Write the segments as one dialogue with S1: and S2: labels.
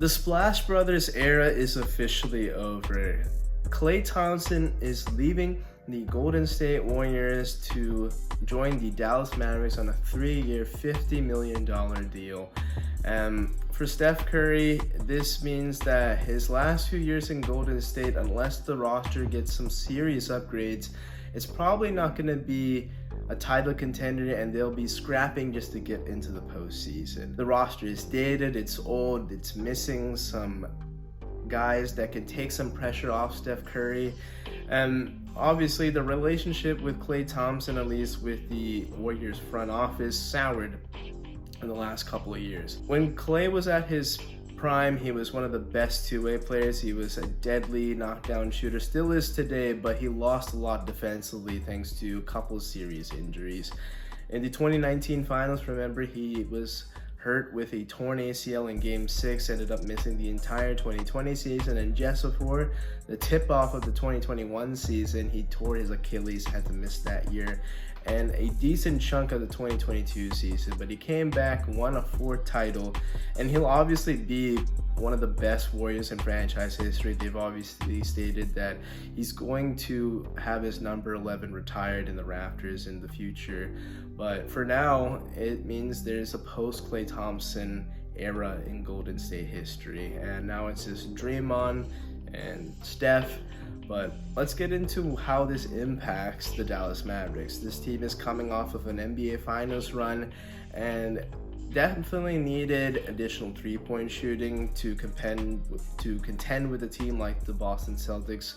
S1: The Splash Brothers era is officially over. Klay Thompson is leaving the Golden State Warriors to join the Dallas Mavericks on a 3-year, $50 million deal. For Steph Curry, this means that his last few years in Golden State, unless the roster gets some serious upgrades, it's probably not going to be a title contender, and they'll be scrapping just to get into the postseason. The roster is dated, it's old, it's missing some guys that can take some pressure off Steph Curry. And obviously the relationship with Klay Thompson, at least with the Warriors front office, soured in the last couple of years. When Klay was at his prime, he was one of the best two-way players. He was a deadly knockdown shooter, still is today, but he lost a lot defensively thanks to a couple of serious injuries. In the 2019 finals, remember, he was hurt with a torn ACL in Game 6, ended up missing the entire 2020 season, and just before the tip-off of the 2021 season, he tore his Achilles, had to miss that year, and a decent chunk of the 2022 season. But he came back, won a 4th title, and he'll obviously be one of the best Warriors in franchise history. They've obviously stated that he's going to have his number 11 retired in the rafters in the future. But for now, it means there's a post-Klay Thompson era in Golden State history. And now it's just Draymond and Steph. But let's get into how this impacts the Dallas Mavericks. This team is coming off of an NBA Finals run and definitely needed additional three-point shooting to contend with a team like the Boston Celtics.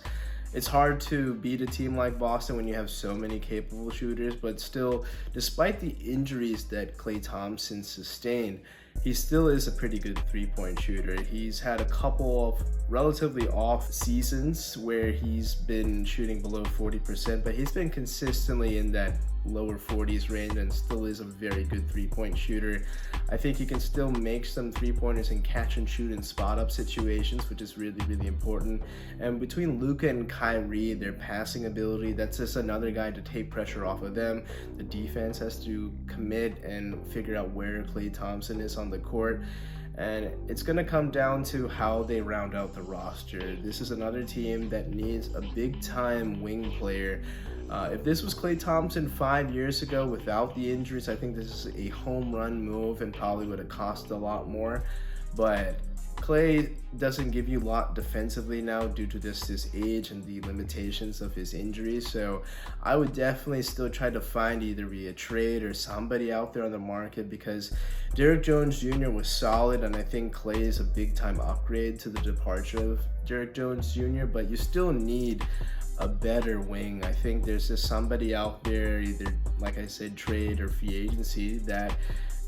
S1: It's hard to beat a team like Boston when you have so many capable shooters, but still, despite the injuries that Klay Thompson sustained, he still is a pretty good three-point shooter. He's had a couple of relatively off seasons where he's been shooting below 40%, but he's been consistently in that lower 40s range and still is a very good three-point shooter. I think he can still make some three-pointers and catch and shoot in spot-up situations, which is really, really important. And between Luka and Kyrie, their passing ability, that's just another guy to take pressure off of them. The defense has to commit and figure out where Klay Thompson is on the court. And it's going to come down to how they round out the roster. This is another team that needs a big-time wing player. If this was Klay Thompson 5 years ago without the injuries, I think this is a home run move and probably would have cost a lot more. But Klay doesn't give you a lot defensively now due to his age and the limitations of his injuries. So I would definitely still try to find either via trade or somebody out there on the market, because Derrick Jones Jr. was solid, and I think Klay is a big time upgrade to the departure of Derrick Jones Jr., but you still need a better wing. I think there's just somebody out there, either, like I said, trade or free agency, that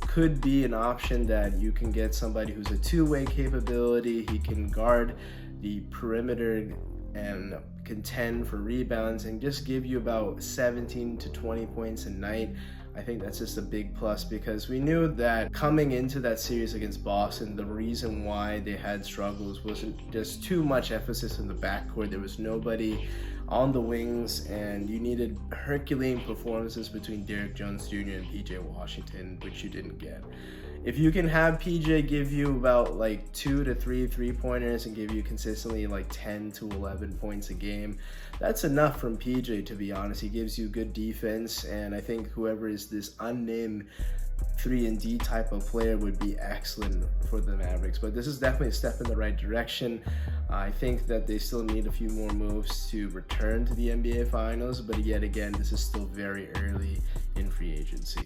S1: could be an option, that you can get somebody who's a two-way capability. He can guard the perimeter and contend for rebounds and just give you about 17 to 20 points a night. I think that's just a big plus, because we knew that coming into that series against Boston, the reason why they had struggles wasn't just too much emphasis in the backcourt. There was nobody on the wings, and you needed Herculean performances between Derrick Jones Jr. and PJ Washington, which you didn't get. If you can have PJ give you about like 2 to 3 three-pointers and give you consistently like 10 to 11 points a game, that's enough from PJ, to be honest. He gives you good defense, and I think whoever is this unnamed 3-and-D type of player would be excellent for the Mavericks. But this is definitely a step in the right direction. I think that they still need a few more moves to return to the NBA Finals, but yet again, this is still very early in free agency.